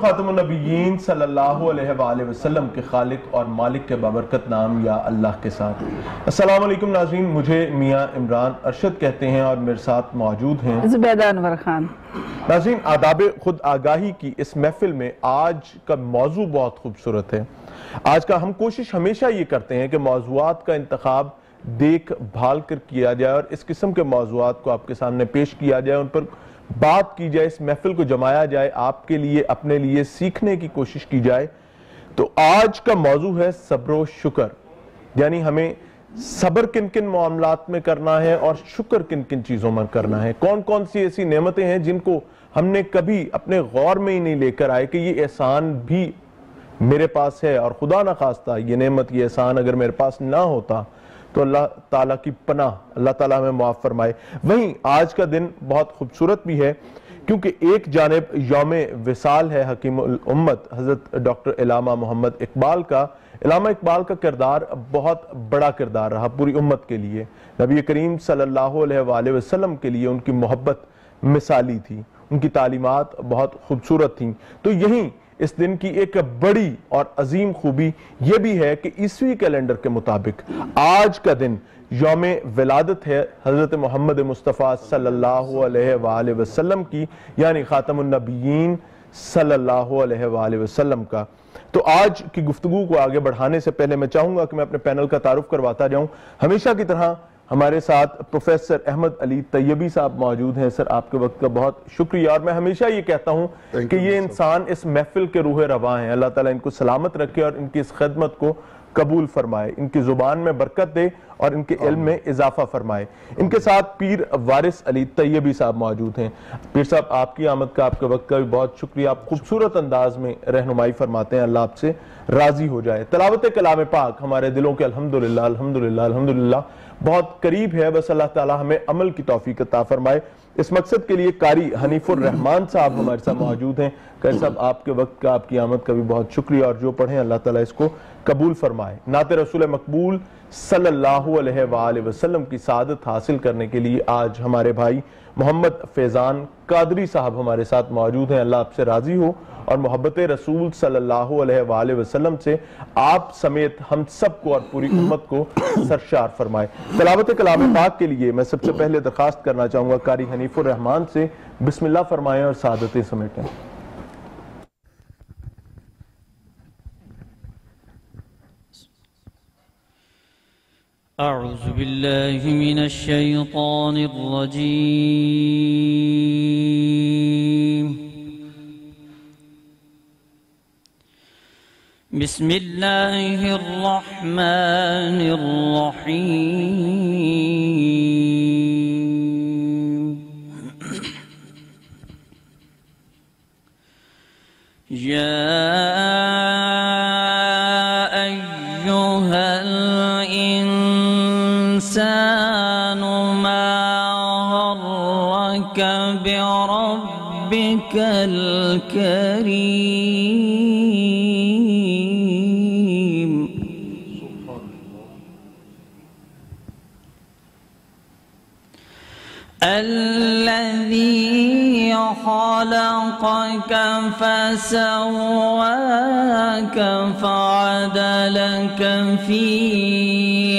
خاتم النبیین صلی اللہ علیہ وآلہ وسلم کے خالق اور مالک کے بابرکت نام یا اللہ کے ساتھ السلام علیکم ناظرین، مجھے میاں عمران ارشد کہتے ہیں اور میرے ساتھ موجود ہیں زبیدہ انور خان۔ ناظرین، آداب خود آگاہی کی اس محفل میں آج کا موضوع بہت خوبصورت ہے۔ آج کا ہم کوشش ہمیشہ یہ کرتے ہیں کہ موضوعات کا انتخاب دیکھ بھال کر کیا جائے اور اس قسم کے موضوعات کو آپ کے سامنے پیش کیا جائے، ان پر بات کی جائے، اس محفل کو جمایا جائے، آپ کے لیے اپنے لیے سیکھنے کی کوشش کی جائے۔ تو آج کا موضوع ہے صبر و شکر، یعنی ہمیں صبر کن کن معاملات میں کرنا ہے اور شکر کن کن چیزوں میں کرنا ہے، کون کون سی ایسی نعمتیں ہیں جن کو ہم نے کبھی اپنے غور میں ہی نہیں لے کر آئے کہ یہ احسان بھی میرے پاس ہے، اور خدا نہ خواستہ یہ نعمت یہ احسان اگر میرے پاس نہ ہوتا تو اللہ تعالیٰ کی پناہ اللہ تعالیٰ ہمیں معاف فرمائے۔ وہیں آج کا دن بہت خوبصورت بھی ہے کیونکہ ایک جانب یوم وصال ہے حکیم الامت حضرت ڈاکٹر علامہ محمد اقبال کا۔ علامہ اقبال کا کردار بہت بڑا کردار رہا پوری امت کے لیے، نبی کریم صلی اللہ علیہ وآلہ وسلم کے لیے ان کی محبت مثالی تھی، ان کی تعلیمات بہت خوبصورت تھیں۔ تو یہیں اس دن کی ایک بڑی اور عظیم خوبی یہ بھی ہے کہ عیسوی کیلنڈر کے مطابق آج کا دن یوم ولادت ہے حضرت محمد مصطفیٰ صلی اللہ علیہ وآلہ وسلم کی، یعنی خاتم النبیین صلی اللہ علیہ وآلہ وسلم کا۔ تو آج کی گفتگو کو آگے بڑھانے سے پہلے میں چاہوں گا کہ میں اپنے پینل کا تعارف کرواتا جاؤں۔ ہمیشہ کی طرح ہمارے ساتھ پروفیسر احمد علی طیبی صاحب موجود ہیں۔ سر، آپ کے وقت کا بہت شکریہ، اور میں ہمیشہ یہ کہتا ہوں کہ یہ انسان اس محفل کے روح رواں ہیں، اللہ تعالیٰ ان کو سلامت رکھے اور ان کی اس خدمت کو قبول فرمائے، ان کی زبان میں برکت دے اور ان کے علم میں اضافہ فرمائے۔ ان کے ساتھ پیر وارث علی طیبی صاحب موجود ہیں۔ پیر صاحب، آپ کی آمد کا آپ کے وقت کا بھی بہت شکریہ، آپ خوبصورت انداز میں رہنمائی فرماتے ہیں، اللہ آپ سے راضی ہو جائے۔ تلاوت کلام پاک ہمارے دلوں کے الحمدللہ الحمدللہ الحمدللہ بہت قریب ہے، بس اللہ تعالیٰ ہمیں عمل کی توفیق عطا فرمائے۔ اس مقصد کے لیے قاری حنیف الرحمن صاحب ہمارے ساتھ موجود ہیں۔ قاری صاحب، آپ کے وقت کا آپ کی آمد کا بھی بہت شکریہ، اور جو پڑھیں اللہ تعالیٰ اس کو قبول فرمائے۔ نعت رسول مقبول صلی اللہ علیہ وآلہ وسلم کی سعادت حاصل کرنے کے لیے آج ہمارے بھائی محمد فیضان قادری صاحب ہمارے ساتھ موجود ہیں، اللہ آپ سے راضی ہو اور محبت رسول صلی اللہ علیہ وآلہ وسلم سے آپ سمیت ہم سب کو اور پوری امت کو سرشار فرمائے۔ تلاوت کلام پاک کے لیے میں سب سے پہلے درخواست کرنا چاہوں گا قاری حنیف الرحمن سے، بسم اللہ فرمائیں اور سعادتیں سمیٹیں۔ اعوذ باللہ من الشیطان الرجیم، بسم اللہ الرحمن الرحیم، بربك الكريم الذي خلقك فسواك فعدلك في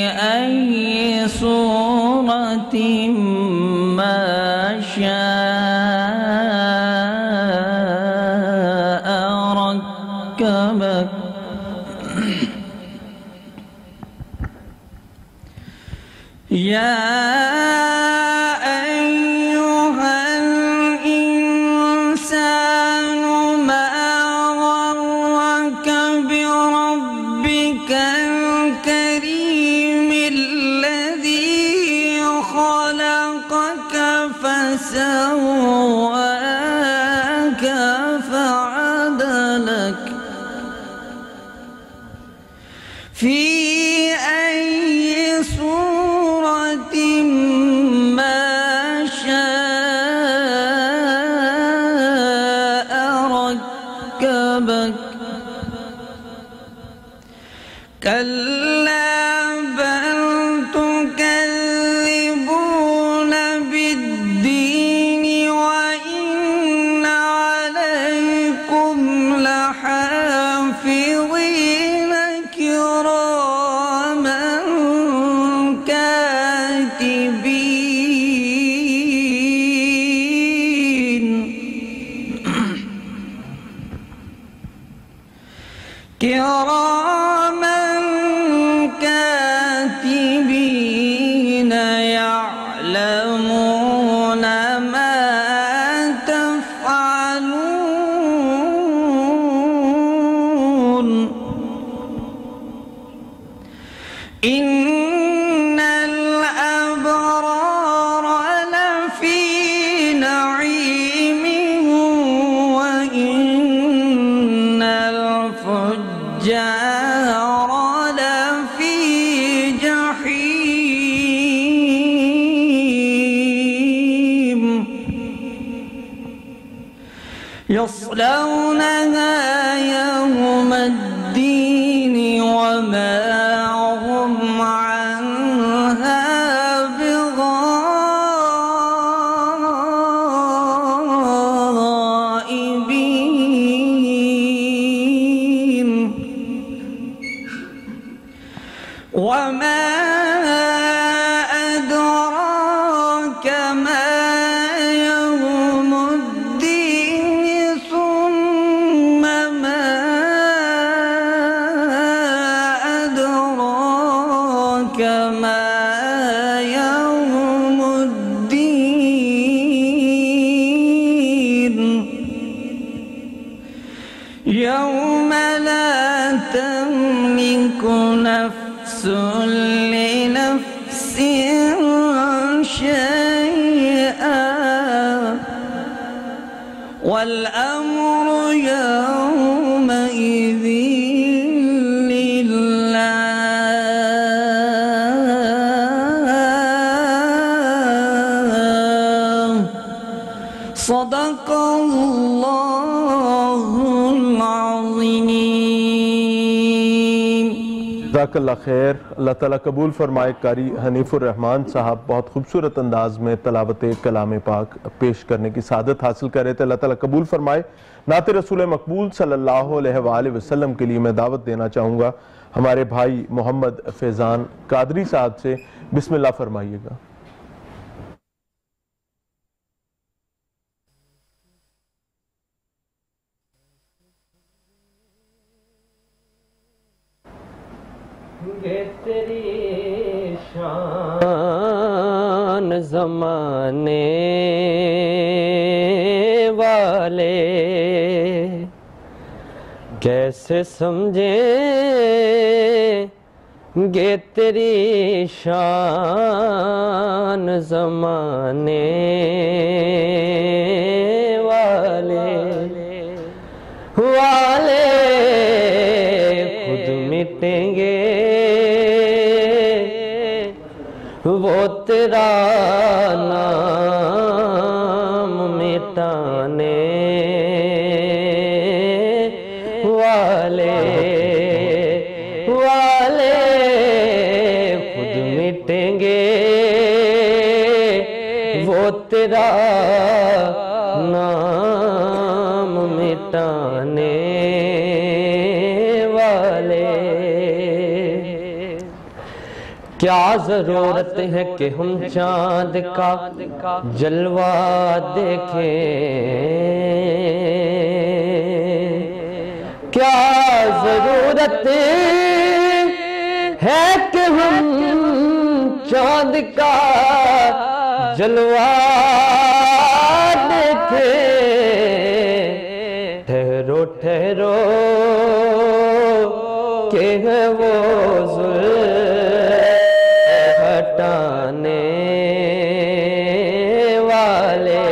أي صورة ما شاء ركبك يا فسواك فعدلك في أي صورة إن الأبرار لفي نعيم وإن الفجار لفي جحيم يصلونها يوم الدين وما هم عنها بغائبين وما أدراك ما يوم الدين ثم ما أدراك ما يوم الدين يوم لا تملك نفس لنفس شيئا والأمر يومئذ لله صدق الله العظيم جزاک اللہ خیر. اللہ تعالیٰ قبول فرمائے. قاری حنیف الرحمان صاحب بہت خوبصورت انداز میں تلاوت کلام پاک پیش کرنے کی سعادت حاصل کر رہے تھے. اللہ تعالیٰ قبول فرمائے. نعت رسول مقبول صلی اللہ علیہ وآلہ وسلم کے لیے میں دعوت دینا چاہوں گا ہمارے بھائی محمد فیضان قادری صاحب سے. بسم اللہ فرمائیے گا. گے تیری شان زمانے والے کیسے سمجھیں گے تیری شان زمانے والے خود مٹیں گے وہ تیرا نام مٹانے والے خود مٹیں گے وہ تیرا نام مٹانے کیا ضرورت ہے کہ ہم چاند کا جلوہ دیکھیں کیا ضرورت ہے کہ ہم چاند کا جلوہ دیکھیں ٹھہرو ٹھہرو کہ ہے وہ ہٹانے والے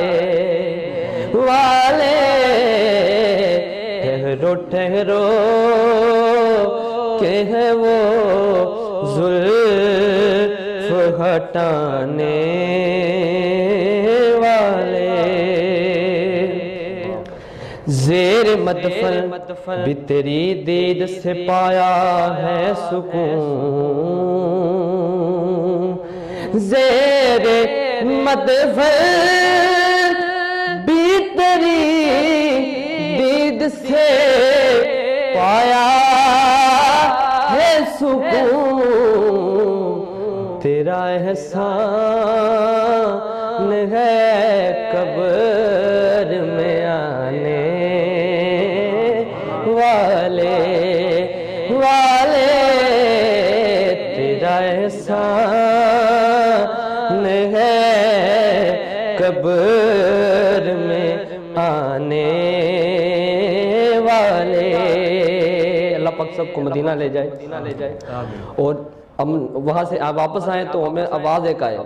ٹھہرو ٹھہرو کہ ہے وہ زلف ہٹانے والے زیر مدفن بھی تیری دید سے پایا ہے سکون زیر مدفن بھی تیری دید سے پایا ہے سکون تیرا احسان ہے قبر میں آنے والے تیرا احسان ہے قبر میں آنے والے اللہ پاک سب کو مدینہ لے جائے اور ہم وہاں سے واپس آئیں تو ہمیں آواز ایک آئے،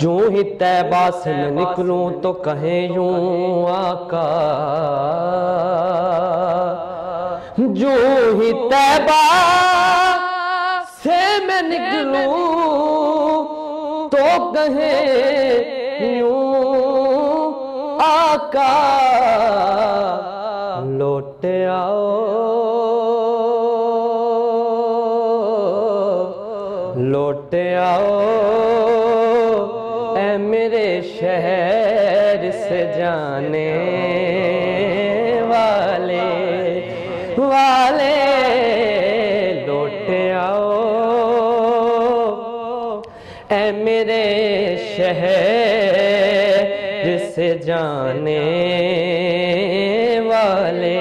جو ہی طیبہ سے میں نکلوں تو کہیں یوں آقا، جو ہی طیبہ سے میں نکلوں تو کہیں یوں آقا، لوٹ آؤ لوٹ آؤ اے میرے شہر سے جانے والے لوٹ آؤ اے میرے شہر سے جانے والے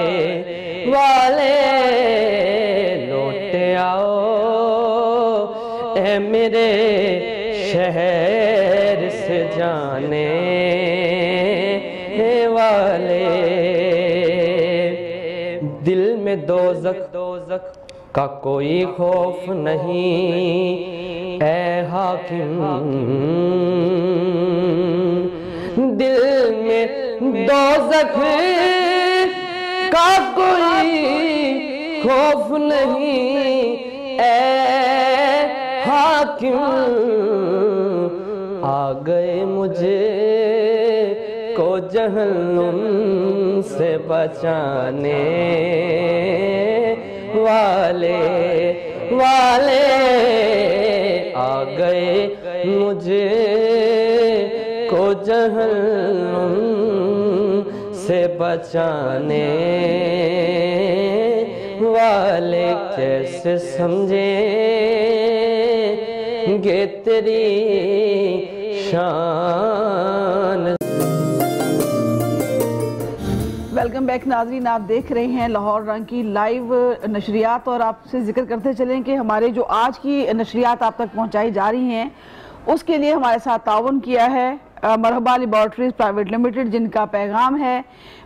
لوٹ آؤ اے میرے شہر سے جانے والے، دل میں دوزخ کا کوئی خوف نہیں اے حاکم، دل میں دوزخ کا کوئی خوف نہیں اے حاکم، آ گئے مجھے کو جہنم سے بچانے والے آ گئے مجھے کو جہنم سے بچانے والے، کیسے سمجھیں گے تیری شان۔ ویلکم بیک ناظرین، آپ دیکھ رہے ہیں لاہور رنگ کی لائیو نشریات، اور آپ سے ذکر کرتے چلیں کہ ہمارے جو آج کی نشریات آپ تک پہنچائی جا رہی ہیں اس کے لیے ہمارے ساتھ تعاون کیا ہے مرحبا لیبارٹریز پرائیویٹ لمیٹڈ، جن کا پیغام ہے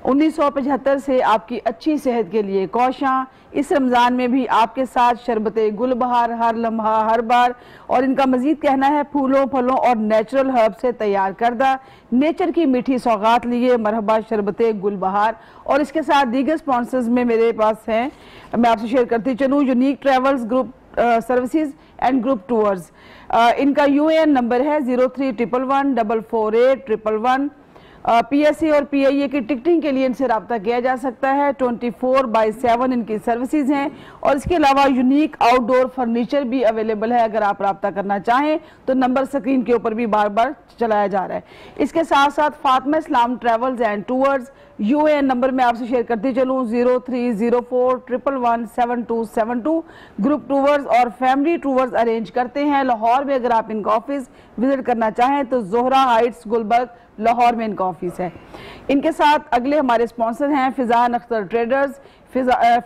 1975 سے آپ کی اچھی صحت کے لیے کوشاں، اس رمضان میں بھی آپ کے ساتھ شربت گل بہار ہر لمحہ ہر بار، اور ان کا مزید کہنا ہے پھولوں پھلوں اور نیچرل ہرب سے تیار کردہ نیچر کی میٹھی سوغات لیے مرحبا شربت گل بہار۔ اور اس کے ساتھ دیگر سپانسرز میں میرے پاس ہیں، میں آپ سے شیئر کرتی چلوں، unique travels group services and group tours, ان کا UAN نمبر ہے 0311448111، پی ایس سی اور پی آئی اے کی ٹکٹنگ کے لیے ان سے رابطہ کیا جا سکتا ہے، 24/7 ان کی سروسز ہیں، اور اس کے علاوہ یونیک آؤٹ ڈور فرنیچر بھی اویلیبل ہے، اگر آپ رابطہ کرنا چاہیں تو نمبر سکرین کے اوپر بھی بار بار چلایا جا رہا ہے۔ اس کے ساتھ ساتھ Fatima Islam travels and tours, UAN number میں آپ سے شیئر کرتی چلوں 0304117272، گروپ ٹورز اور فیملی ٹورز ارینج کرتے ہیں لاہور میں، اگر آپ ان کا آفس وزٹ کرنا چاہیں تو زہرہ ہائٹس گلبرگ لاہور میں ان کا آفس ہے۔ ان کے ساتھ اگلے ہمارے سپانسر ہیں فضان اختر ٹریڈرز،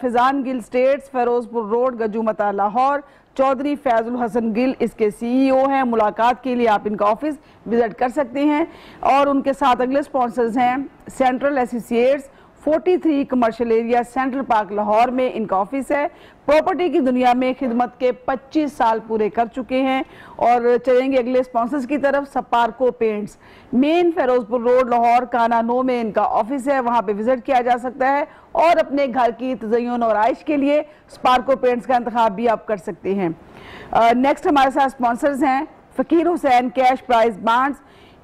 فضان گل سٹیٹس، فیروز پور روڈ، گجومتا لاہور، چودھری فیض الحسن گل اس کے CEO ہیں، ملاقات کے لیے آپ ان کا آفس وزٹ کر سکتے ہیں۔ اور ان کے ساتھ اگلے سپانسرز ہیں central associates, 43 commercial area central park Lahore میں ان کا آفس ہے، پراپرٹی کی دنیا میں خدمت کے 25 سال پورے کر چکے ہیں۔ اور چلیں گے اگلے سپانسرز کی طرف، سپارکو پینٹس، مین فیروز پور روڈ لاہور کانا 9 میں ان کا آفس ہے، وہاں پہ وزٹ کیا جا سکتا ہے، اور اپنے گھر کی تزئین اور آرائش کے لیے سپارکو پینٹس کا انتخاب بھی آپ کر سکتے ہیں۔ نیکسٹ ہمارے ساتھ سپانسرز ہیں Faqir Hussain cash prize bonds,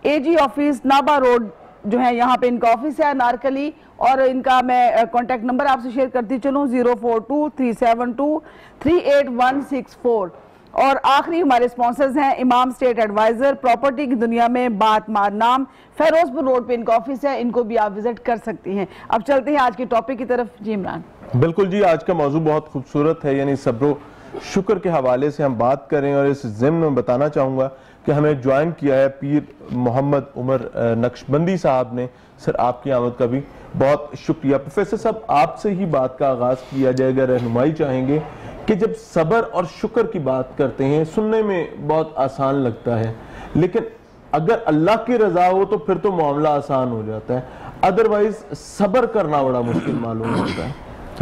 AG office Nabha road جو ہے یہاں پہ ان کا آفس ہے نارکلی، اور ان کا میں کانٹیکٹ نمبر آپ سے شیئر کرتی چلوں 042372388164۔ اور آخری ہمارے سپانسرز ہیں امام سٹیٹ ایڈوائزر، پراپرٹی کی دنیا میں بات مار نام، فیروز پور روڈ پہ ان کا آفس ہے، ان کو بھی آپ وزٹ کر سکتی ہیں۔ اب چلتے ہیں آج کے ٹاپک کی طرف۔ جی عمران۔ بالکل جی، آج کا موضوع بہت خوبصورت ہے، یعنی صبر و شکر کے حوالے سے ہم بات کریں، اور اس ضمن میں بتانا چاہوں گا کہ ہمیں جوائن کیا ہے پیر محمد عمر نقشبندی صاحب نے۔ سر آپ کی آمد کا بھی بہت شکریہ۔ پروفیسر صاحب، آپ سے ہی بات کا آغاز کیا جائے گا، رہنمائی چاہیں گے کہ جب صبر اور شکر کی بات کرتے ہیں سننے میں بہت آسان لگتا ہے، لیکن اگر اللہ کی رضا ہو تو پھر تو معاملہ آسان ہو جاتا ہے، ادروائز صبر کرنا بڑا مشکل معلوم ہوتا ہے۔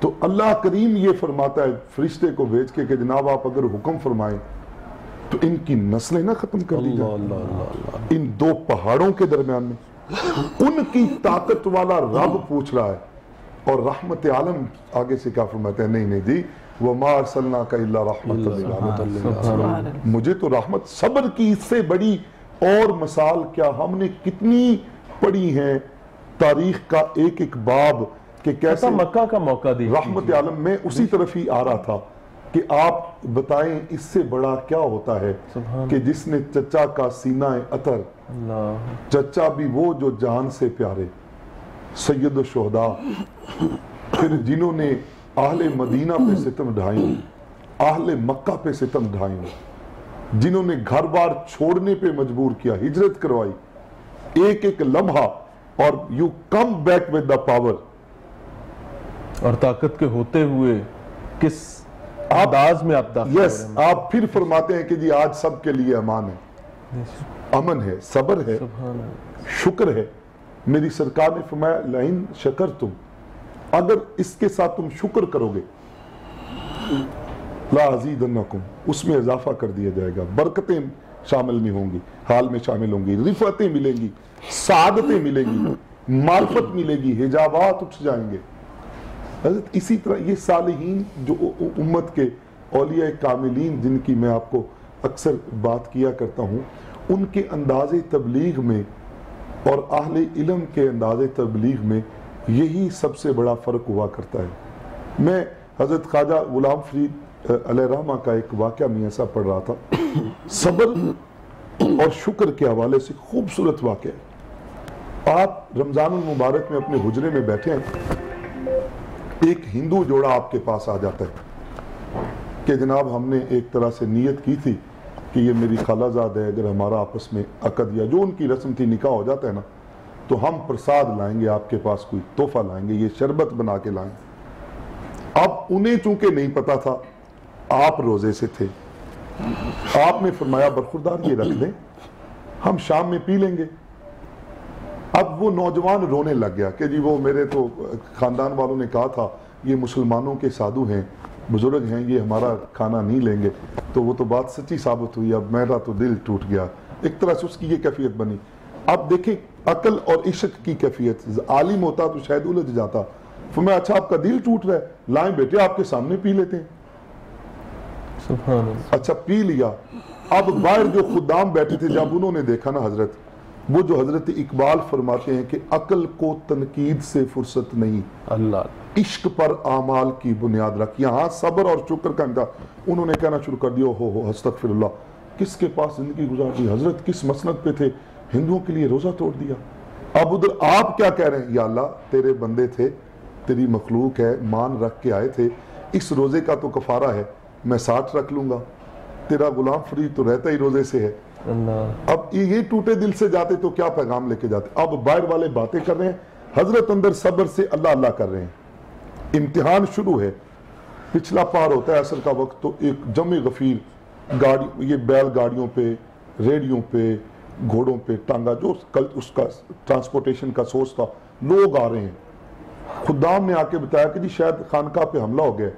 تو اللہ کریم یہ فرماتا ہے فرشتے کو بھیج کے کہ جناب آپ اگر حکم فرمائیں تو ان کی نسلیں نہ ختم کر دی جائیں ان دو پہاڑوں کے درمیان میں. ان کی طاقت والا رب پوچھ رہا ہے, اور رحمت عالم آگے سے کیا فرماتے ہیں, نہیں جی وَمَا أَرْسَلْنَاكَ إِلَّا رَحْمَةً لِلْعَالَمِينَ. مجھے تو رحمت, صبر کی اس سے بڑی اور مثال کیا. ہم نے کتنی پڑھی ہیں تاریخ کا ایک ایک باب کہ کیسے مکہ کا موقع دی. رحمت عالم میں اسی طرف ہی آ رہا تھا کہ آپ بتائیں اس سے بڑا کیا ہوتا ہے کہ جس نے چچا کا سینہ عطر, چچا بھی وہ جو جان سے پیارے, سید الشہداء, پھر جنہوں نے اہل مدینہ پہ ستم ڈھائیں, اہل مکہ پہ ستم ڈھائیں, جنہوں نے گھر بار چھوڑنے پہ مجبور کیا, ہجرت کروائی, ایک ایک لمحہ, اور you come back with the power. اور طاقت کے ہوتے ہوئے کس انداز میں آپ داخل یس, آپ پھر فرماتے ہیں کہ جی آج سب کے لیے امان ہے, امن ہے, صبر ہے, شکر ہے. میری سرکار نے فرمایا لئن شکرتم, اگر اس کے ساتھ تم شکر کرو گے, لا ازیدنکم, اس میں اضافہ کر دیا جائے گا, برکتیں شامل میں ہوں گی, حال میں شامل ہوں گی, رفعتیں ملیں گی, سعادتیں ملیں گی, معرفت ملے گی, حجابات اٹھ جائیں گے. حضرت اسی طرح یہ صالحین جو امت کے اولیاء کاملین جن کی میں آپ کو اکثر بات کیا کرتا ہوں, ان کے انداز تبلیغ میں اور اہل علم کے انداز تبلیغ میں یہی سب سے بڑا فرق ہوا کرتا ہے. میں حضرت خواجہ غلام فرید علیہ رحمہ کا ایک واقعہ میاں صاحب پڑھ رہا تھا, صبر اور شکر کے حوالے سے خوبصورت واقعہ ہے. آپ رمضان المبارک میں اپنے حجرے میں بیٹھے ہیں, ایک ہندو جوڑا آپ کے پاس آ جاتا ہے کہ جناب ہم نے ایک طرح سے نیت کی تھی کہ یہ میری خالہ زاد ہے, اگر ہمارا آپس میں عقد یا جو ان کی رسم تھی نکاح ہو جاتا ہے نا, تو ہم پرساد لائیں گے, آپ کے پاس کوئی تحفہ لائیں گے, یہ شربت بنا کے لائیں. اب انہیں چونکہ نہیں پتا تھا آپ روزے سے تھے, آپ نے فرمایا برخوردار یہ رکھ دیں, ہم شام میں پی لیں گے. اب وہ نوجوان رونے لگ گیا کہ جی وہ میرے تو خاندان والوں نے کہا تھا یہ مسلمانوں کے سادھو ہیں, بزرگ ہیں, یہ ہمارا کھانا نہیں لیں گے. تو وہ تو بات سچی ثابت ہوئی, اب میرا تو دل ٹوٹ گیا. ایک طرح سے اس کی یہ کیفیت بنی. اب دیکھیں عقل اور عشق کی کیفیت, عالم ہوتا تو شاید الجھ جاتا. فرمایا اچھا آپ کا دل ٹوٹ رہا ہے, لائیں بیٹے آپ کے سامنے پی لیتے ہیں. سبحان اللہ. اچھا پی لیا. اب باہر جو خدام بیٹھے تھے, جب انہوں نے دیکھا نا حضرت, وہ جو حضرت اقبال فرماتے ہیں کہ عقل کو تنقید سے فرصت نہیں, اللہ عشق پر اعمال کی بنیاد رکھ. یہاں صبر اور شکر کا امتحان. انہوں نے کہنا شروع کر دیا ہو استغفر اللہ, کس کے پاس زندگی گزار دی حضرت, کس مسند پہ تھے, ہندوؤں کے لیے روزہ توڑ دیا. اب ادھر آپ کیا کہہ رہے ہیں, یا اللہ تیرے بندے تھے, تیری مخلوق ہے, مان رکھ کے آئے تھے, اس روزے کا تو کفارہ ہے, میں 60 رکھ لوں گا. تیرا غلام فرید تو رہتا ہی روزے سے ہے. اب یہ ٹوٹے دل سے جاتے تو کیا پیغام لے کے جاتے. اب باہر والے باتیں کر رہے ہیں, حضرت اندر صبر سے اللہ اللہ کر رہے ہیں. امتحان شروع ہے, پچھلا پار ہوتا ہے عصر کا وقت, تو ایک جمع غفیر گاڑی, یہ بیل گاڑیوں پہ, ریڑیوں پہ, گھوڑوں پہ ٹانگا, جو اس کا ٹرانسپورٹیشن کا سورس تھا, لوگ آ رہے ہیں. خدام نے آ کے بتایا کہ جی شاید خانقاہ پہ حملہ ہو گیا.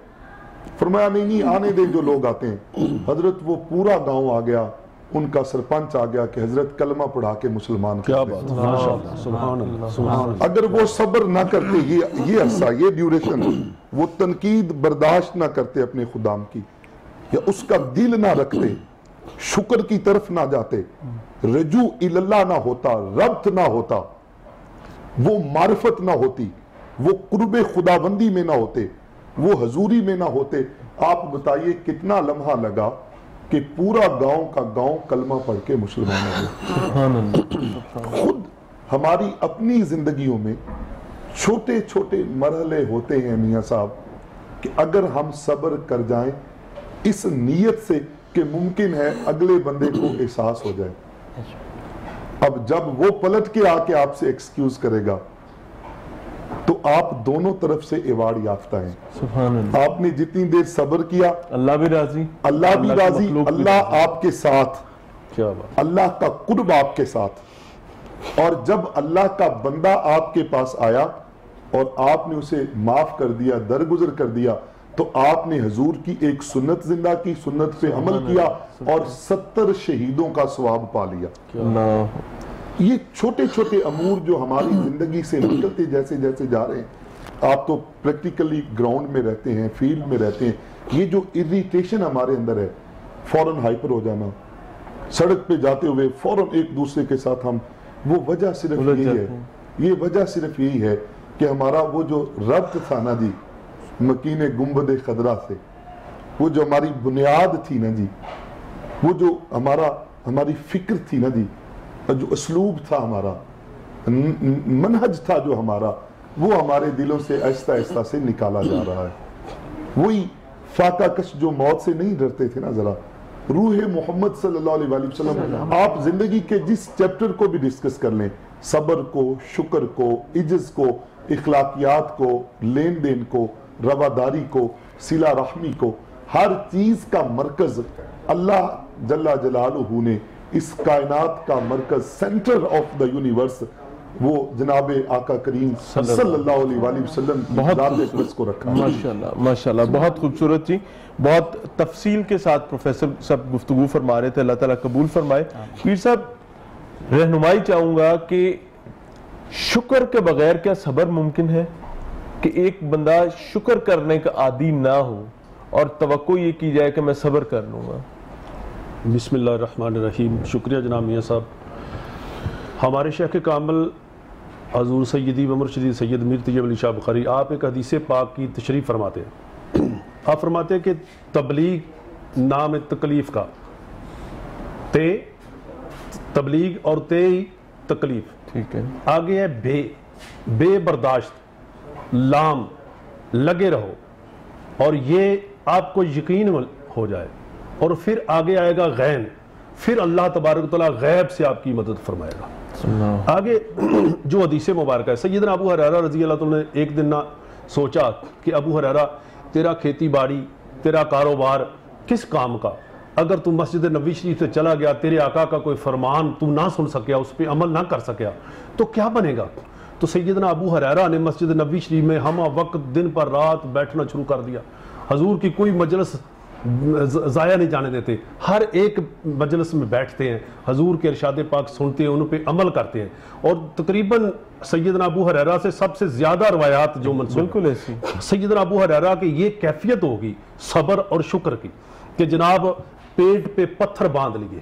فرمایا نہیں آنے دیں جو لوگ آتے ہیں. حضرت وہ پورا گاؤں آ گیا, ان کا سرپنچ آ گیا کہ حضرت کلمہ پڑھا کے مسلمان کیا بات. سبحان اللہ. اگر وہ صبر نہ کرتے, یہ عرصہ, یہ ڈیوریشن, وہ تنقید برداشت نہ کرتے اپنے خدام کی, یا اس کا دل نہ رکھتے, شکر کی طرف نہ جاتے, رجوع اللہ نہ ہوتا, ربط نہ ہوتا, وہ معرفت نہ ہوتی, وہ قرب خداوندی میں نہ ہوتے, وہ حضوری میں نہ ہوتے, آپ بتائیے کتنا لمحہ لگا کہ پورا گاؤں کا گاؤں کلمہ پڑھ کے مسلمان ہو. خود ہماری اپنی زندگیوں میں چھوٹے چھوٹے مرحلے ہوتے ہیں میاں صاحب, کہ اگر ہم صبر کر جائیں اس نیت سے کہ ممکن ہے اگلے بندے کو احساس ہو جائے. اب جب وہ پلٹ کے آ کے آپ سے ایکسکیوز کرے گا تو آپ دونوں طرف سے ایوارڈ یافتہ ہیں. سبحان اللہ. آپ نے جتنی دیر صبر کیا, اللہ بھی راضی, اللہ بھی راضی, اللہ آپ کے ساتھ, کیا بات, اللہ کا قرب آپ کے ساتھ. اور جب اللہ کا بندہ آپ کے پاس آیا اور آپ نے اسے معاف کر دیا، درگزر کر دیا، تو آپ نے حضور کی ایک سنت زندہ کی، سنت پہ عمل کیا اور 70 شہیدوں کا ثواب پا لیا۔ یہ چھوٹے چھوٹے امور جو ہماری زندگی سے نکلتے جیسے جیسے جا رہے ہیں، آپ تو پریکٹیکلی گراؤنڈ میں رہتے ہیں، فیلڈ میں رہتے ہیں، یہ جو اریٹیشن ہمارے اندر ہے، فوراً ہائپر ہو جانا، سڑک پہ جاتے ہوئے فوراً ایک دوسرے کے ساتھ وہ وجہ صرف یہی ہے، یہ وجہ صرف یہی ہے کہ ہمارا وہ جو ربط تھا نا جی مکین گنبد خضرا سے، وہ جو ہماری بنیاد تھی نا جی، وہ جو ہماری فکر تھی نا جی، جو اسلوب تھا ہمارا، منہج تھا جو ہمارا، وہ ہمارے دلوں سے آہستہ آہستہ سے نکالا جا رہا ہے۔ وہی فاقہ کش جو موت سے نہیں ڈرتے تھے نا، ذرا روح محمد صلی اللہ علیہ وآلہ وسلم، آپ زندگی کے جس چیپٹر کو بھی ڈسکس کر لیں، صبر کو، شکر کو، عجز کو، اخلاقیات کو، لین دین کو، رواداری کو، صلہ رحمی کو، ہر چیز کا مرکز اللہ جل جلالہ نے اس کائنات کا مرکز، سینٹر آف دا یونیورس، وہ جناب آقا کریم صلی اللہ علیہ وآلہ وسلم کی ذات اقدس کو رکھا۔ ماشاءاللہ ماشاءاللہ، بہت خوبصورت جی، بہت تفصیل کے ساتھ پروفیسر صاحب گفتگو فرما رہے تھے، اللہ تعالیٰ قبول فرمائے۔ پیر صاحب رہنمائی چاہوں گا کہ شکر کے بغیر کیا صبر ممکن ہے؟ کہ ایک بندہ شکر کرنے کا عادی نہ ہو اور توقع یہ کی جائے کہ میں صبر کر لوں گا۔ بسم اللہ الرحمن الرحیم۔ شکریہ جناب میاں صاحب۔ ہمارے شیخ کامل حضور سیدی و مرشدی سید میر طیب علی شاہ بخاری، آپ ایک حدیث پاک کی تشریح فرماتے ہیں۔ آپ فرماتے ہیں کہ تبلیغ نام تکلیف کا، تبلیغ اور تکلیف، ٹھیک ہے، آگے ہے بے برداشت، لام لگے رہو، اور یہ آپ کو یقین ہو جائے، اور پھر آگے آئے گا غین، پھر اللہ تبارک و تعالیٰ غیب سے آپ کی مدد فرمائے گا۔ آگے جو حدیث مبارکہ ہے، سیدنا ابو ہریرہ رضی اللہ عنہ نے ایک دن نہ سوچا کہ ابو ہریرہ تیرا کھیتی باڑی، تیرا کاروبار کس کام کا، اگر تو مسجد نبوی شریف سے چلا گیا، تیرے آقا کا کوئی فرمان تو نہ سن سکیا، اس پہ عمل نہ کر سکیا، تو کیا بنے گا؟ تو سیدنا ابو ہریرہ نے مسجد نبوی شریف میں ہمہ وقت دن پر رات بیٹھنا شروع کر دیا، حضور کی کوئی مجلس ضائع نہیں جانے دیتے، ہر ایک مجلس میں بیٹھتے ہیں، حضور کے ارشاد پاک سنتے ہیں، ان پہ عمل کرتے ہیں، اور تقریباً سیدنا ابو ہریرہ سے سب سے زیادہ روایات جو منسوب بالکل ایسی سیدنا ابو ہریرہ کی یہ کیفیت ہوگی صبر اور شکر کی کہ جناب پیٹ پہ پتھر باندھ لیے۔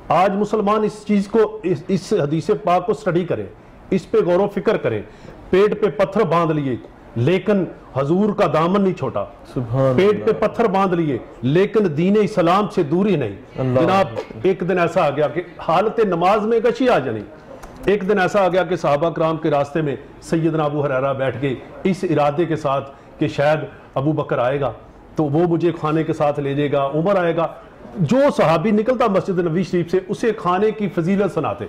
آج مسلمان اس چیز کو، اس حدیث پاک کو سٹڈی کریں، اس پہ غور و فکر کریں، پیٹ پہ پتھر باندھ لیے لیکن حضور کا دامن نہیں چھوٹا، پیٹ پہ پتھر باندھ لیے لیکن دین اسلام سے دوری نہیں۔ جناب ایک دن ایسا آ گیا کہ حالت نماز میں کشی آ جانی، ایک دن ایسا آ گیا کہ صحابہ کرام کے راستے میں سیدنا ابو ہریرہ بیٹھ گئے اس ارادے کے ساتھ کہ شاید ابو بکر آئے گا تو وہ مجھے کھانے کے ساتھ لے جائے گا، عمر آئے گا۔ جو صحابی نکلتا مسجد نبوی شریف سے اسے کھانے کی فضیلت سناتے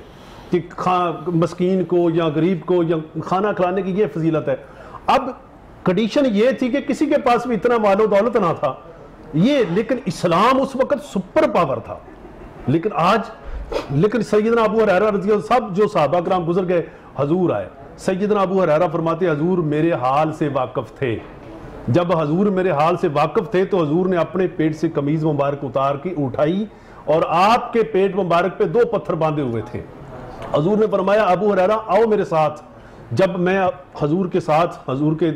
کہ مسکین کو یا غریب کو یا کھانا کھلانے کی یہ فضیلت ہے۔ اب کنڈیشن یہ تھی کہ کسی کے پاس بھی اتنا مال و دولت نہ تھا یہ، لیکن اسلام اس وقت سپر پاور تھا۔ لیکن سیدنا ابو ہریرہ رضی اللہ سب جو صحابہ کرام گزر گئے، حضور آئے۔ سیدنا ابو ہریرہ فرماتے حضور میرے حال سے واقف تھے، جب حضور میرے حال سے واقف تھے تو حضور نے اپنے پیٹ سے قمیض مبارک اتار کی اٹھائی اور آپ کے پیٹ مبارک پہ 2 پتھر باندھے ہوئے تھے۔ حضور نے فرمایا ابو ہریرہ آؤ میرے ساتھ۔ جب میں حضور کے ساتھ حضور کے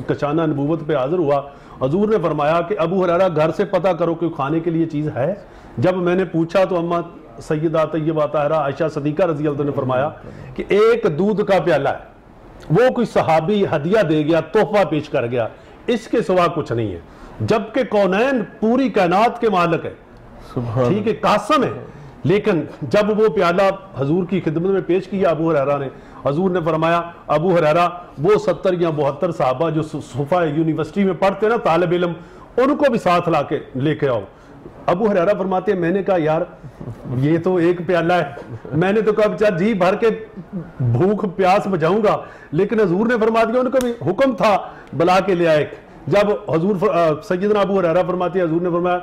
کشانہ نبوت پہ حاضر ہوا، حضور نے فرمایا کہ ابو ہریرہ گھر سے پتہ کرو کہ کھانے کے لیے چیز ہے۔ جب میں نے پوچھا تو اماں سیدہ طیبہ طاہرہ عائشہ صدیقہ رضی اللہ عنہ نے فرمایا کہ ایک دودھ کا پیالہ ہے، وہ کوئی صحابی ہدیہ دے گیا، تحفہ پیش کر گیا، اس کے سوا کچھ نہیں ہے، جبکہ کونین پوری کائنات کے مالک ہے، ٹھیک ہے، قاسم ہے۔ لیکن جب وہ پیالہ حضور کی خدمت میں پیش کیا ابو ہریرہ نے، حضور نے فرمایا ابو ہریرہ وہ 70 یا 72 صحابہ جو صفا یونیورسٹی میں پڑھتے نا طالب علم، ان کو بھی ساتھ لے کے آؤ۔ ابو ہریرہ فرماتے ہیں میں نے کہا یار یہ تو ایک پیالہ ہے، میں نے تو کہا چل جی بھر کے بھوک پیاس بجاؤں گا، لیکن حضور نے فرما دیا، ان کا بھی حکم تھا بلا کے لے آئے۔ جب حضور سیدنا ابو ہریرہ فرماتے ہیں حضور نے فرمایا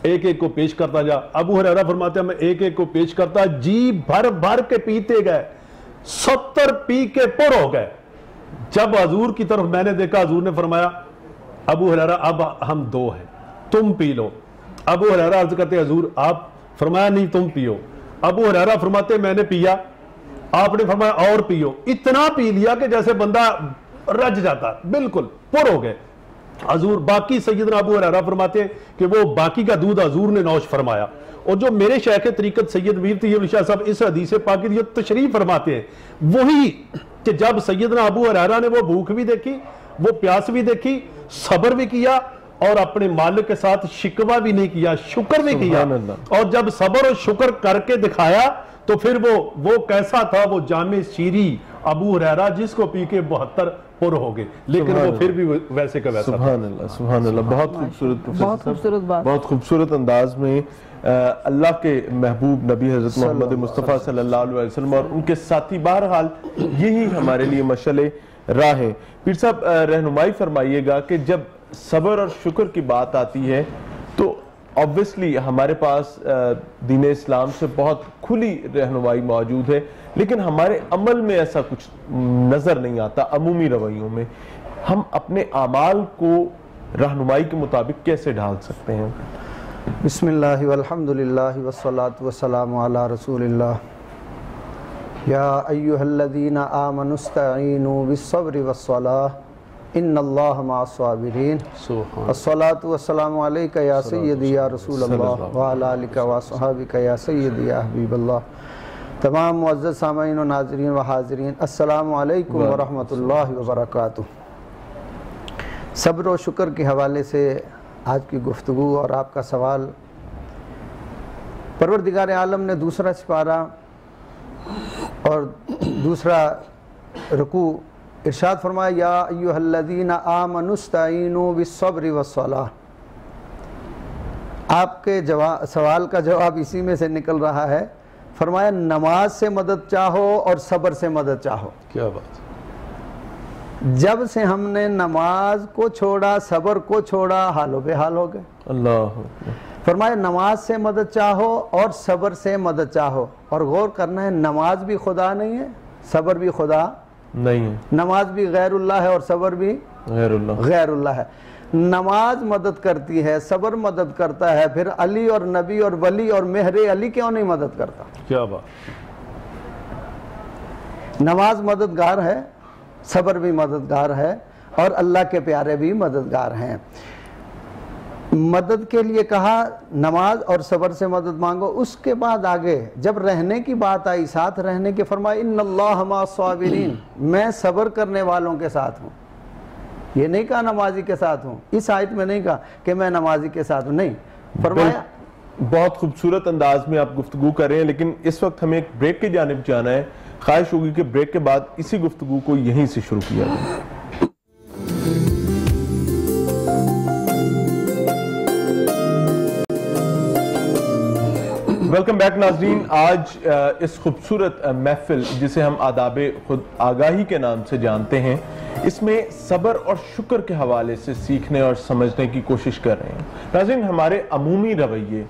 ایک ایک کو پیش کرتا جا۔ ابو ہریرہ فرماتے ہیں میں ایک ایک کو پیش کرتا، جی بھر بھر کے پیتے گئے، 70 پی کے پر ہو گئے، جب حضور کی طرف میں نے دیکھا، حضور نے فرمایا ابو ہریرہ اب ہم دو ہیں، تم پی لو۔ ابو ہریرہ عرض کرتے حضور آپ، فرمایا نہیں تم پیو۔ ابو ہریرہ فرماتے میں نے پیا، آپ نے فرمایا اور پیو۔ اتنا پی لیا کہ جیسے بندہ رج جاتا، بالکل پر ہو گئے۔ حضور باقی سیدنا ابو ہریرہ فرماتے ہیں کہ وہ باقی کا دودھ حضور نے نوش فرمایا۔ اور جو میرے شیخ طریقت سید میر طیب علی شاہ صاحب اس حدیث پاک کی تشریح فرماتے ہیں وہی کہ جب سیدنا ابو ہریرہ نے وہ بھوک بھی دیکھی، وہ پیاس بھی دیکھی، صبر بھی کیا اور اپنے مالک کے ساتھ شکوہ بھی نہیں کیا، شکر بھی کیا، اور جب صبر اور شکر کر کے دکھایا تو پھر وہ کیسا تھا، وہ جامع شیری ابو ہریرہ جس کو پی کے 72 پر ہو گئے، لیکن وہ پھر بھی ویسے کا ویسا تھا۔ سبحان اللہ، سبحان اللہ، بہت خوبصورت، بہت خوبصورت بات، بہت خوبصورت انداز میں اللہ کے محبوب نبی حضرت محمد مصطفیٰ صلی اللہ علیہ وسلم اور ان کے ساتھی، بہرحال یہی ہمارے لیے مشعل راہ ہے۔ پیر صاحب رہنمائی فرمائیے گا کہ جب صبر اور شکر کی بات آتی ہے تو obviously ہمارے پاس دین اسلام سے بہت کھلی رہنمائی موجود ہے، لیکن ہمارے عمل میں ایسا کچھ نظر نہیں آتا۔ عمومی رویوں میں ہم اپنے اعمال کو رہنمائی کے مطابق کیسے ڈھال سکتے ہیں؟ بسم اللہ والحمدللہ والصلاة والسلام علی رسول اللہ۔ یا ایہا الذین آمنوا استعینوا بالصبر والصلاة ان اللہ مع الصابرین۔ الصلاة والسلام علیکہ یا سیدی یا رسول اللہ وعلی آلکہ وصحابکہ یا سیدی یا حبیب اللہ۔ تمام معزز سامعین و ناظرین و حاضرین، السلام علیکم ورحمۃ اللہ وبرکاتہ۔ صبر و شکر کے حوالے سے آج کی گفتگو اور آپ کا سوال، پروردگار عالم نے دوسرا سپارہ اور دوسرا رکوع ارشاد فرمایا یا ایھا الذین آمنوا استعینوا بالصبر والصلاۃ۔ آپ کے سوال کا جواب اسی میں سے نکل رہا ہے، فرمایا نماز سے مدد چاہو اور صبر سے مدد چاہو۔ کیا بات! جب سے ہم نے نماز کو چھوڑا، صبر کو چھوڑا، حال و بے حال ہو گئے۔ اللہ فرمایا نماز سے مدد چاہو اور صبر سے مدد چاہو، اور غور کرنا ہے نماز بھی خدا نہیں ہے، صبر بھی خدا نہیں ہے، نماز بھی غیر اللہ ہے اور صبر بھی غیر اللہ ہے۔ نماز مدد کرتی ہے، صبر مدد کرتا ہے، پھر علی اور نبی اور ولی اور مہر علی کیوں نہیں مدد کرتا؟ کیا بات! نماز مددگار ہے، صبر بھی مددگار ہے، اور اللہ کے پیارے بھی مددگار ہیں۔ مدد کے لیے کہا نماز اور صبر سے مدد مانگو، اس کے بعد آگے جب رہنے کی بات آئی، ساتھ رہنے کے، فرمایا ان اللہ مع الصابرین، میں صبر کرنے والوں کے ساتھ ہوں۔ یہ نہیں کہا نمازی کے ساتھ ہوں، اس آیت میں نہیں کہا کہ میں نمازی کے ساتھ ہوں، نہیں، فرمایا بہت خوبصورت انداز میں آپ گفتگو کر رہے ہیں، لیکن اس وقت ہمیں ایک بریک کی جانب جانا ہے۔ خواہش ہوگی کہ بریک کے بعد اسی گفتگو کو یہیں سے شروع کیا جائے۔ ویلکم بیک ناظرین، آج اس خوبصورت محفل جسے ہم آداب خود آگاہی کے نام سے جانتے ہیں، اس میں صبر اور شکر کے حوالے سے سیکھنے اور سمجھنے کی کوشش کر رہے ہیں۔ ناظرین، ہمارے عمومی رویے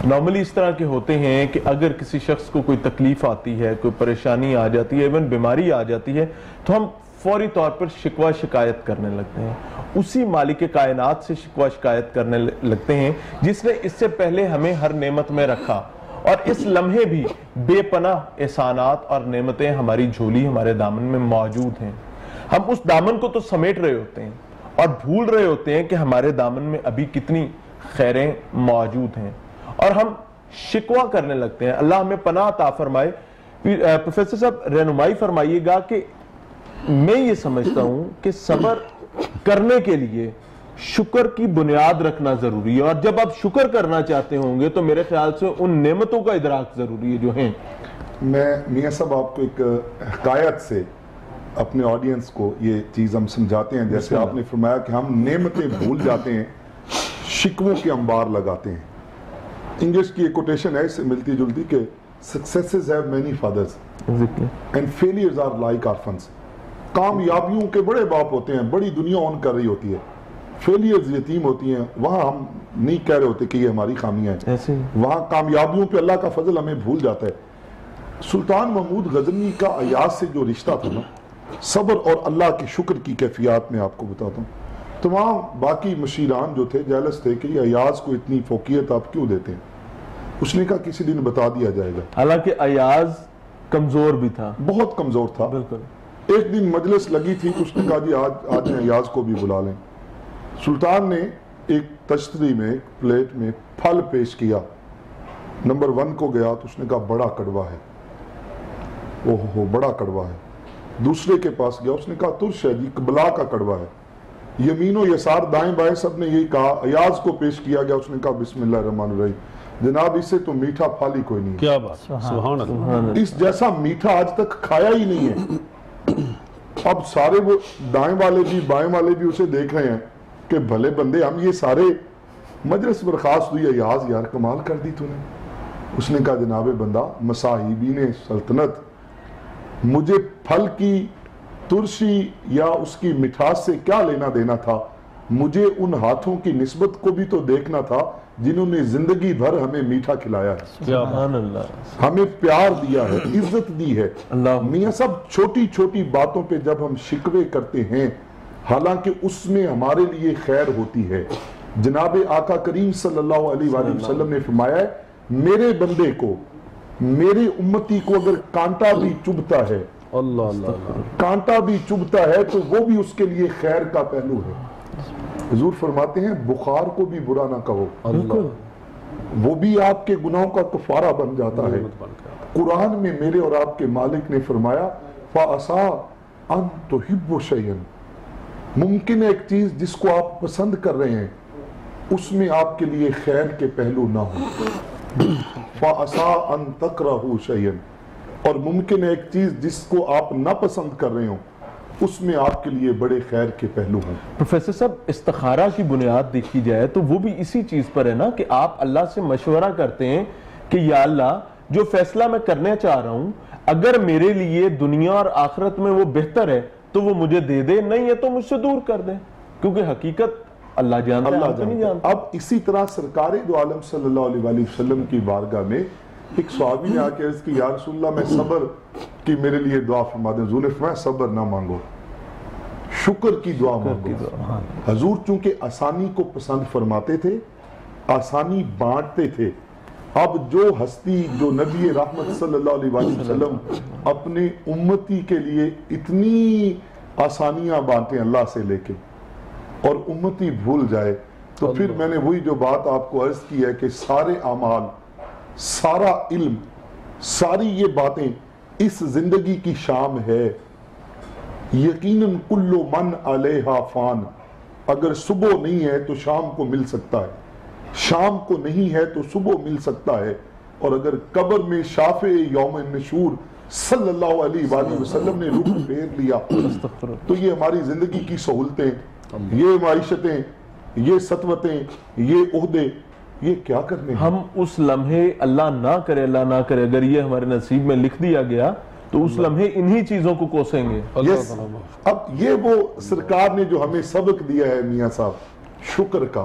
نارملی اس طرح کے ہوتے ہیں کہ اگر کسی شخص کو کوئی تکلیف آتی ہے، کوئی پریشانی آ جاتی ہے، ایون بیماری آ جاتی ہے، تو ہم فوری طور پر شکوہ شکایت کرنے لگتے ہیں، اسی مالک کائنات سے شکوہ شکایت کرنے لگتے ہیں جس نے اس سے پہلے ہمیں ہر نعمت میں رکھا، اور اس لمحے بھی بے پناہ احسانات اور نعمتیں ہماری جھولی، ہمارے دامن میں موجود ہیں۔ ہم اس دامن کو تو سمیٹ رہے ہوتے ہیں اور بھول رہے ہوتے ہیں کہ ہمارے دامن میں ابھی کتنی خیریں موجود ہیں، اور ہم شکوہ کرنے لگتے ہیں۔ اللہ ہمیں پناہ عطا فرمائے۔ پروفیسر صاحب رہنمائی فرمائیے گا کہ میں یہ سمجھتا ہوں کہ صبر کرنے کے لیے شکر کی بنیاد رکھنا ضروری ہے، اور جب آپ شکر کرنا چاہتے ہوں گے تو میرے خیال سے ان نعمتوں کا ادراک ضروری ہے جو ہیں۔ میں میاں صاحب آپ کو ایک حکایت سے اپنے آڈینس کو یہ چیز ہم سمجھاتے ہیں، جیسے آپ نے فرمایا کہ ہم نعمتیں بھول جاتے ہیں، شکووں کے انبار لگاتے ہیں۔ انگلش کی ایک کوٹیشن ہے اس سے ملتی جلتی کہ successes have many fathers and failures are like orphans۔ کامیابیوں کے بڑے باپ ہوتے ہیں، بڑی دنیا اون کر رہی ہوتی ہے، فیلیئرز یتیم ہوتی ہیں، وہاں ہم نہیں کہہ رہے ہوتے کہ یہ ہماری خامیاں ہیں، وہاں کامیابیوں پہ اللہ کا فضل ہمیں بھول جاتا ہے۔ سلطان محمود غزنوی کا ایاز سے جو رشتہ تھا نا، صبر اور اللہ کے شکر کی کیفیات میں آپ کو بتاتا ہوں. تمام باقی مشیران جو تھے جیلس تھے کہ یہ ایاز کو اتنی فوقیت آپ کیوں دیتے ہیں. اس نے کہا کسی دن بتا دیا جائے گا. حالانکہ ایاز کمزور بھی تھا, بہت کمزور تھا. بالکل. ایک دن مجلس لگی تھی تو اس نے کہا جی آج ایاز کو بھی بلا لیں. سلطان نے ایک تشتری میں ایک پلیٹ میں پھل پیش کیا. نمبر 1 کو گیا تو اس نے کہا بڑا کڑوا ہے. اوہ بڑا کڑوا ہے. دوسرے کے پاس گیا, اس نے کہا ترش ہے جی, بلا کا کڑوا ہے. یمین و یسار دائیں بائیں سب نے یہی کہا. ایاز کو پیش کیا گیا, اس نے کہا بسم اللہ الرحمن الرحیم. جناب اس سے تو میٹھا پھل ہی کوئی نہیں ہے. کیا بات, سبحان اللہ. اس جیسا میٹھا آج تک کھایا ہی نہیں ہے. اب سارے وہ دائیں والے بھی بائیں والے بھی اسے دیکھ رہے ہیں کہ بھلے بندے ہم یہ سارے مجلس برخاست ہوئی. ایاز یار کمال کر دی تو نے. اس نے کہا جناب بندہ مصاحبین سلطنت, مجھے پھل کی ترشی یا اس کی مٹھاس سے کیا لینا دینا تھا. مجھے ان ہاتھوں کی نسبت کو بھی تو دیکھنا تھا جنہوں نے زندگی بھر ہمیں میٹھا کھلایا ہے, سبحان اللہ, ہمیں پیار دیا ہے, عزت دی ہے. اللہ میاں صاحب چھوٹی چھوٹی باتوں پہ جب ہم شکوے کرتے ہیں حالانکہ اس میں ہمارے لیے خیر ہوتی ہے. جناب آقا کریم صلی اللہ علیہ وآلہ وسلم نے فرمایا ہے میرے بندے کو, میری امتی کو اگر کانٹا بھی چبھتا ہے, اللہ اللہ, کانٹا بھی چبھتا ہے تو وہ بھی اس کے لیے خیر کا پہلو ہے. حضور فرماتے ہیں بخار کو بھی برا نہ کہو, وہ بھی آپ کے گناہوں کا کفارہ بن جاتا ہے. قرآن میں میرے اور آپ کے مالک نے فرمایا فَأَسَا أَن تُحِبُّ شَيْئًا, ممکن ہے ایک چیز جس کو آپ پسند کر رہے ہیں اس میں آپ کے لیے خیر کے پہلو نہ ہو. فَأَسَا أَن تَكْرَهُ شَيْئًا, اور ممکن ہے ایک چیز جس کو آپ نہ پسند کر رہے ہوں اس میں آپ کے لیے بڑے خیر کے پہلو ہوں. پروفیسر صاحب استخارہ کی بنیاد دیکھی جائے تو وہ بھی اسی چیز پر ہے نا کہ آپ اللہ سے مشورہ کرتے ہیں کہ یا اللہ جو فیصلہ میں کرنا چاہ رہا ہوں اگر میرے لیے دنیا اور آخرت میں وہ بہتر ہے تو وہ مجھے دے دے, نہیں ہے تو مجھ سے دور کر دے, کیونکہ حقیقت اللہ جانتا ہے, آپ نہیں جانتا. اب اسی طرح سرکار دو عالم صلی اللہ علیہ وآلہ وسلم کی بارگاہ میں ایک صحابی نے آ کے عرض کی یا رسول اللہ میں صبر کی میرے لیے دعا فرما دیں. حضور نے فرمایا صبر نہ مانگو, شکر کی دعا مانگو. حضور چونکہ آسانی کو پسند فرماتے تھے, آسانی بانٹتے تھے. اب جو ہستی جو نبی رحمت صلی اللہ علیہ وآلہ وسلم اپنے امتی کے لیے اتنی آسانیاں بانٹیں اللہ سے لے کے اور امتی بھول جائے, تو پھر میں نے وہی جو بات آپ کو عرض کی ہے کہ سارے اعمال, سارا علم, ساری یہ باتیں اس زندگی کی شام ہے. یقیناً کل من علیہا فان, اگر صبح نہیں ہے تو شام کو مل سکتا ہے, شام کو نہیں ہے تو صبح مل سکتا ہے. اور اگر قبر میں شافع یوم النشور صلی اللہ علیہ وآلہ وسلم نے رخ پھیر لیا تو یہ ہماری زندگی کی سہولتیں, یہ معیشتیں, یہ سطوتیں, یہ عہدے, یہ کیا کرنے ہیں. ہم اس لمحے اللہ نہ کرے اگر یہ ہمارے نصیب میں لکھ دیا گیا تو اس لمحے انہی چیزوں کو کوسیں گے. اب یہ وہ سرکار نے جو ہمیں سبق دیا ہے میاں صاحب, شکر کا,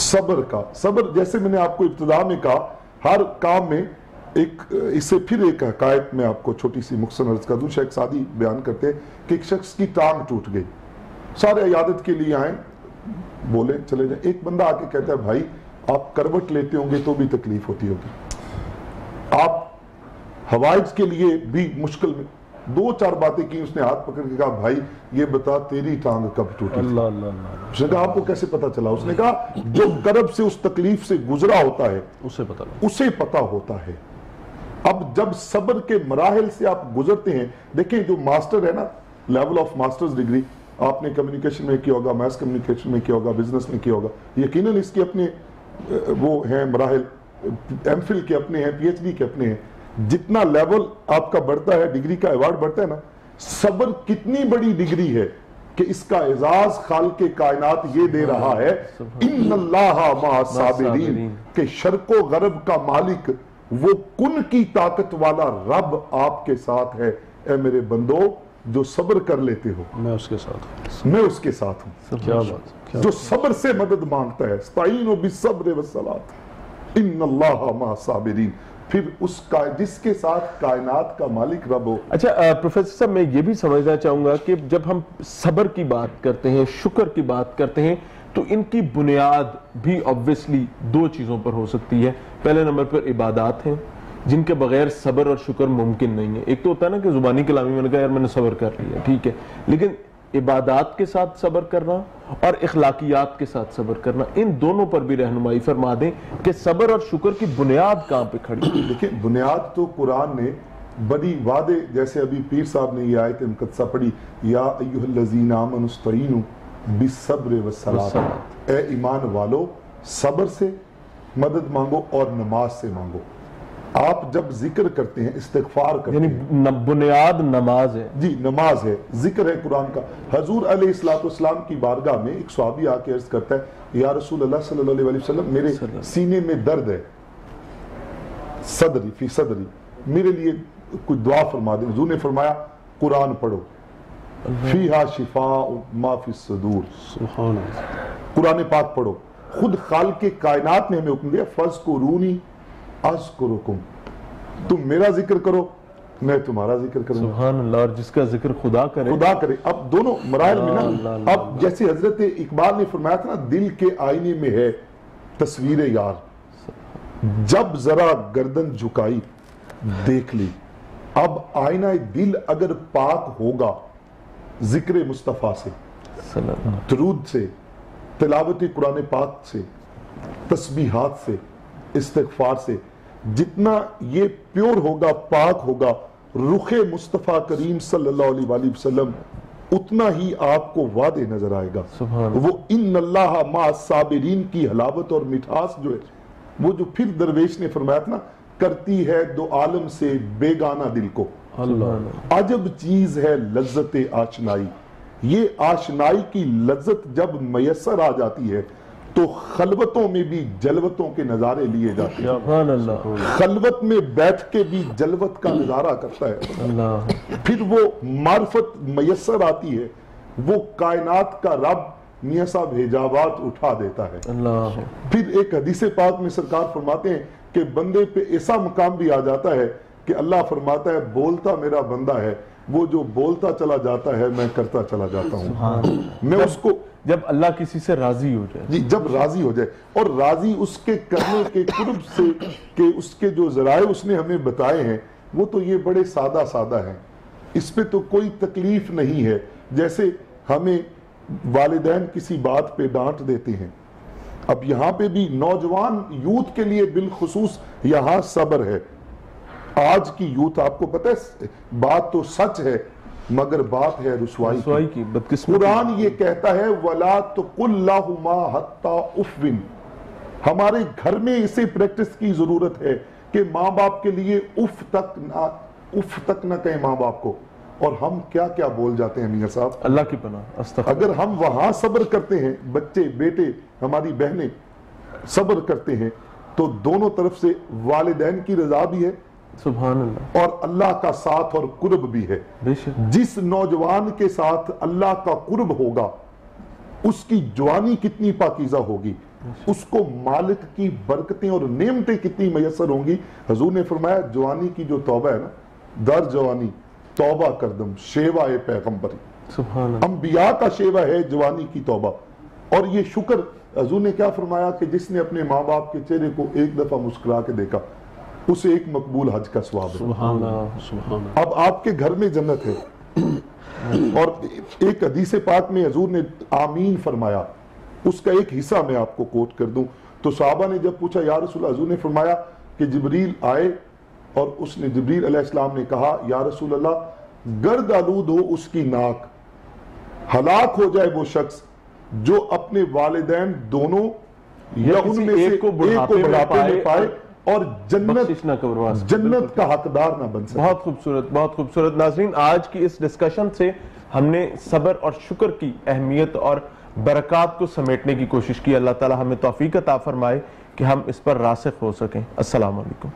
صبر کا. صبر جیسے میں نے آپ کو ابتدا میں کہا ہر کام میں ایک, اس سے پھر ایک حقائق میں آپ کو چھوٹی سی مختصر عرض کر دوں. شیخ سعدی بیان کرتے ہیں کہ ایک شخص کی ٹانگ ٹوٹ گئی, سارے عیادت کے لیے آئیں, بولے چلے جائیں. ایک بندہ آ کے کہتا ہے بھائی آپ کروٹ لیتے ہوں گے تو بھی تکلیف ہوتی ہوگی, آپ حوائج کے لیے بھی مشکل میں. 2-4 باتیں کی, اس نے ہاتھ پکڑ کے کہا بھائی یہ بتا تیری ٹانگ کب ٹوٹی. اللہ اللہ اللہ. اس نے کہا آپ کو کیسے پتا چلا؟ اس نے کہا جو کرب سے اس تکلیف سے گزرا ہوتا ہے اسے پتا ہوتا ہے. اب جب صبر کے مراحل سے آپ گزرتے ہیں, دیکھیں جو ماسٹر ہے نا, لیول آف ماسٹرز ڈگری آپ نے کمیونیکیشن میں کیا ہوگا, میس کمیونیکیشن میں کیا ہوگا, بزنس میں کیا ہوگا, یقیناً اس کے اپنے وہ ہیں مراحل, ایم فل کے اپنے ہیں, پی ایچ ڈی کے اپنے ہیں. جتنا لیول آپ کا بڑھتا ہے, ڈگری کا ایوارڈ بڑھتا ہے نا, صبر کتنی بڑی ڈگری ہے کہ اس کا اعزاز خالق کائنات یہ دے رہا ہے ان اللہ مع الصابرین, کہ شرق و غرب کا مالک وہ کن کی طاقت والا رب آپ کے ساتھ ہے. اے میرے بندو جو صبر کر لیتے ہو میں اس کے ساتھ ہوں, میں اس کے ساتھ ہوں. کیا بات, جو صبر سے مدد مانگتا ہے, استعینوا بالصبر والصلاۃ ان اللہ مع الصابرین, پھر اس کا جس کے ساتھ کائنات کا مالک رب ہو. اچھا پروفیسر صاحب میں یہ بھی سمجھنا چاہوں گا کہ جب ہم صبر کی بات کرتے ہیں، شکر کی بات کرتے ہیں، تو ان کی بنیاد بھی obviously دو چیزوں پر ہو سکتی ہے. پہلے نمبر پر عبادات ہیں جن کے بغیر صبر اور شکر ممکن نہیں ہے. ایک تو ہوتا ہے نا کہ زبانی کلامی میں نے کہا یار میں نے صبر کر لیا، ٹھیک ہے، لیکن عبادات کے ساتھ صبر کرنا اور اخلاقیات کے ساتھ صبر کرنا، ان دونوں پر بھی رہنمائی فرما دیں کہ صبر اور شکر کی بنیاد کہاں پہ کھڑی ہے. دیکھیں بنیاد تو قرآن نے بڑی وعدے، جیسے ابھی پیر صاحب نے یہ آیت مقدسہ پڑھی، یا ایھا الذین آمنوا استعینوا بالصبر والصلاۃ، اے ایمان والو صبر سے مدد مانگو اور نماز سے مانگو. آپ جب ذکر کرتے ہیں، استغفار کرتے یعنی ہیں، بنیاد نماز ہے. جی نماز ہے، ذکر ہے قرآن کا. حضور علیہ السلام کی بارگاہ میں ایک صحابی آ کے عرض کرتا ہے، یا رسول اللہ صلی اللہ علیہ وسلم میرے سینے میں درد ہے، صدری فی صدری، میرے لیے کوئی دعا فرما دیں. حضور نے فرمایا قرآن پڑھو، فیہا شفاء ما فی الصدور، سبحان اللہ. قرآن پاک پڑھو. خود خالق کائنات نے ہمیں حکم دیا، فَاذْكُرُونِي اذکرکم، تم میرا ذکر کرو میں تمہارا ذکر کروں. سبحان اللہ. اور جس کا ذکر خدا کرے، خدا کرے. اب دونوں مراحل میں نا، اب جیسے حضرت اقبال نے فرمایا تھا نا، دل کے آئینے میں ہے تصویر یار، جب ذرا گردن جھکائی دیکھ لی. اب آئینہ دل اگر پاک ہوگا ذکر مصطفیٰ سے، درود سے، تلاوت قرآن پاک سے، تسبیحات سے، استغفار سے، جتنا یہ پیور ہوگا، پاک ہوگا رخ مصطفیٰ کریم صلی اللہ علیہ وآلہ وسلم، اتنا ہی آپ کو وعدے نظر آئے گا. وہ ان اللہ مع الصابرین کی حلاوت اور مٹھاس جو ہے، وہ جو پھر درویش نے فرمایا تھا نا، کرتی ہے دو عالم سے بیگانہ دل کو، عجب چیز ہے لذت آشنائی. یہ آشنائی کی لذت جب میسر آ جاتی ہے تو خلوتوں میں بھی جلوتوں کے نظارے لیے جاتے ہیں. خلوت میں بیٹھ کے بھی جلوت کا نظارہ کرتا ہے. پھر وہ معرفت میسر آتی ہے، وہ کائنات کا رب میاں صاحب حجابات اٹھا دیتا ہے. پھر ایک حدیث پاک میں سرکار فرماتے ہیں کہ بندے پہ ایسا مقام بھی آ جاتا ہے کہ اللہ فرماتا ہے بولتا میرا بندہ ہے، وہ جو بولتا چلا جاتا ہے میں کرتا چلا جاتا ہوں. میں اس کو جب اللہ کسی سے راضی ہو جائے، جی جب راضی ہو جائے، اور راضی اس کے کرنے کے قرب سے، کہ اس کے جو ذرائع اس نے ہمیں بتائے ہیں وہ تو یہ بڑے سادہ سادہ ہیں، اس پہ تو کوئی تکلیف نہیں ہے. جیسے ہمیں والدین کسی بات پہ ڈانٹ دیتے ہیں، اب یہاں پہ بھی نوجوان یوتھ کے لیے بالخصوص یہاں صبر ہے. آج کی یوتھ آپ کو پتہ ہے بات تو سچ ہے مگر بات ہے رسوائی کی. قرآن یہ کہتا ہے وَلَا تُقُلْ لَهُمَا حَتَّى أُفٍ. ہمارے گھر میں اسے پریکٹس کی ضرورت ہے کہ ماں باپ کے لیے اف تک نہ کہیں ماں باپ کو. اور ہم کیا کیا بول جاتے ہیں میاں صاحب، اللہ کی پناہ. اگر ہم وہاں صبر کرتے ہیں، بچے بیٹے ہماری بہنیں صبر کرتے ہیں، تو دونوں طرف سے والدین کی رضا بھی ہے، سبحان اللہ، اور اللہ کا ساتھ اور قرب بھی ہے. جس نوجوان کے ساتھ اللہ کا قرب ہوگا اس کی جوانی کتنی پاکیزہ ہوگی، اس کو مالک کی برکتیں اور نعمتیں کتنی میسر ہوں گی. حضور نے فرمایا جوانی کی جو توبہ ہے نا، در جوانی توبہ کردم شیوہ پیغمبری. سبحان اللہ. انبیاء کا شیوہ ہے جوانی کی توبہ. اور یہ شکر، حضور نے کیا فرمایا کہ جس نے اپنے ماں باپ کے چہرے کو ایک دفعہ مسکرا کے دیکھا اسے ایک مقبول حج کا ثواب ہے. سبحان اللہ، سبحان اللہ. اب آپ کے گھر میں جنت ہے. اور ایک حدیث پاک میں حضور نے آمین فرمایا، اس کا ایک حصہ میں آپ کو کوٹ کر دوں. تو صحابہ نے جب پوچھا یا رسول اللہ، حضور نے فرمایا کہ جبریل آئے اور اس نے جبریل علیہ السلام نے کہا یا رسول اللہ گرد آلود ہو اس کی ناک، ہلاک ہو جائے وہ شخص جو اپنے والدین دونوں یا ان میں سے ایک کو بڑھاپے میں پائے اور جنت کا حقدار نہ بن سکے. بہت خوبصورت، بہت خوبصورت. ناظرین، آج کی اس ڈسکشن سے ہم نے صبر اور شکر کی اہمیت اور برکات کو سمیٹنے کی کوشش کی. اللہ تعالی ہمیں توفیق عطا فرمائے کہ ہم اس پر راسخ ہو سکیں. السلام علیکم.